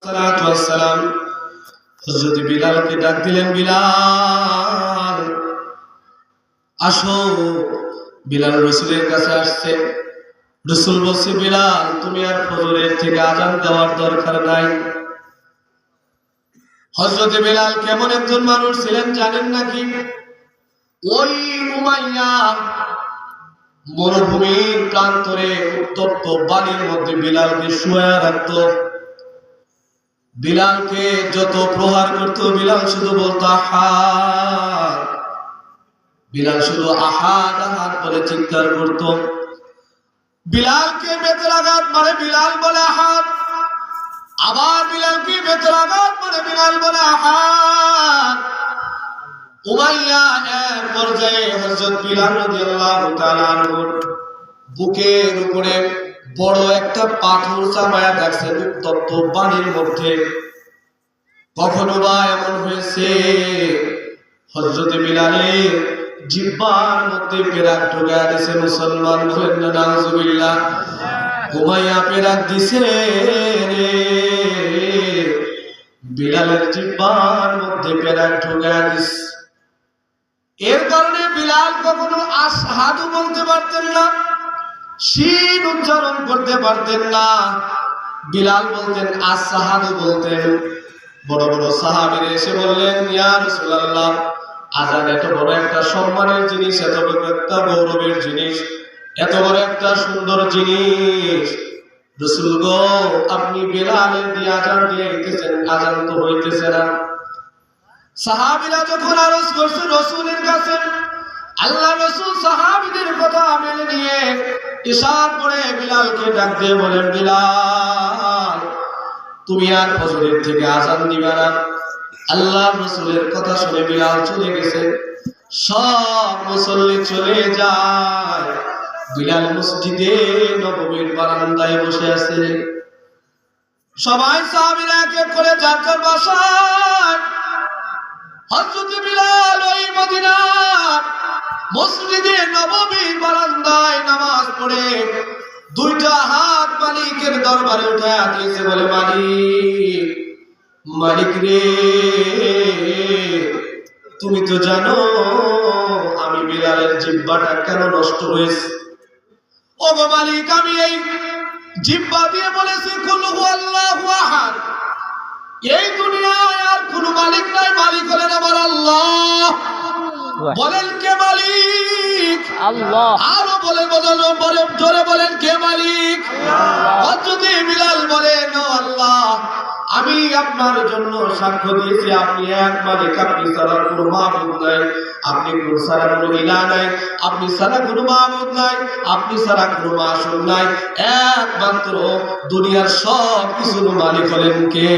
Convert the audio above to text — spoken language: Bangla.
সালাতু ওয়াসসালাম হযরত বিলালকে ডাক দিলেন, বিলাল আসো। বিলাল রাসূলের কাছে আসছে। রাসূল বলছে, বিলাল তুমি আর ফজরের থেকে আযান দেওয়ার দরকার নাই। হযরত বিলাল কেমন একজন মানুষ ছিলেন জানেন নাকি? ওই উমাইয়া মরুভূমির প্রান্তরে উত্তপ্ত বালির মধ্যে বিলালকে শুয়ায়া রাখতো। বিলালকে যত প্রহার করতো বিলাল শুধু বলতো আহাদ। বিলাল শুধু আহাদ আহাদ বলে চিৎকার করতো। বিলালকে বেতের আঘাত মারে বিলাল বলে আহাদ, আবার বিলালকে বেতের আঘাত মারে বিলাল বলে আহাদ। উমাইয়া এক পর্যায়ে হযরত বিলাল রাদিয়াল্লাহু তাআলা আনহুর বুকের উপরে বড় একটা পাথর চাপায়া রাখছে উত্তপ্ত পানির মধ্যে। কখনো বা এমন হয়েছে হযরত বিলালের জিহ্বার মধ্যে পেরাক ঢুকায়া দিয়েছে। মুসলমান বলেন না নাউজুবিল্লাহ। উমাইয়া পেরাক দিছে রে, বিলালের জিহ্বার মধ্যে পেরাক ঢুকায়া দিছে। এর কারণে বিলাল কখনো আশহাদু বলতে পারতেন না, শিন উচ্চারণ করতে পারতেন না। বিলাল বলতেন আসহাদু বলতেন। বড় বড় সাহাবীরা এসে বললেন, ইয়া রাসূলুল্লাহ, আযান এত বড় একটা সম্মানের জিনিস, এত বড় একটা গৌরবের জিনিস, এত বড় একটা সুন্দর জিনিস, রাসূল গো আপনি বিলালের দিয়ে আযান দিয়ে দিতেছেন, আযান তো হইতেছে না। সাহাবীরা যখন আরজ করছে রাসূলের কাছে, আল্লাহ রাসূল সাহাবীদের কথা মেনে নিয়ে ইশারা করে বিলালকে ডাক দিয়ে বলেন, বিলাল তুমি আর ফজরের থেকে আযান দিবা না। আল্লাহ রাসূলের কথা শুনে বিলাল চলে গেছে। সব মুসল্লি চলে যায়, বিলাল মসজিদে নববীর বারান্দায় বসে আছে। সবাই সাহাবীরা এক এক করে যার যার বাসায়। হযরত বিলাল ওই মদিনার মসজিদে নববীর বারান্দায় নামাজ পড়ে দুইটা হাত মালিকের দরবারে উঠায়া দিয়েছে, বলে মালিক, মালিক রে তুমি তো জানো আমি বিলালের জিহ্বাটা কেন নষ্ট হয়েছে। ও গো মালিক, আমি এই জিহ্বা দিয়ে বলেছি কুল হুয়াল্লাহু আহাদ। এই দুনিয়ায় আর কোনো মালিক নাই, মালিক হলেন আমার আল্লাহ। বলেন কে মালিক? আল্লাহ। আরো বলে বোঝানো, বলে জোরে বলেন কে মালিক? হযরত বিলাল বলেন, ও আল্লাহ, আমি আপনার জন্য সাক্ষ্য দিয়েছি আপনি এক মালিক, আপনি ছাড়া কোনো মাবুদ নাই, আপনি ছাড়া কোনো ইলাহ নাই, আপনি ছাড়া কোনো মাবুদ নাই, আপনি ছাড়া কোনো মাসুক নাই, একমাত্র দুনিয়ার সব কিছুর মালিক হলেন কে?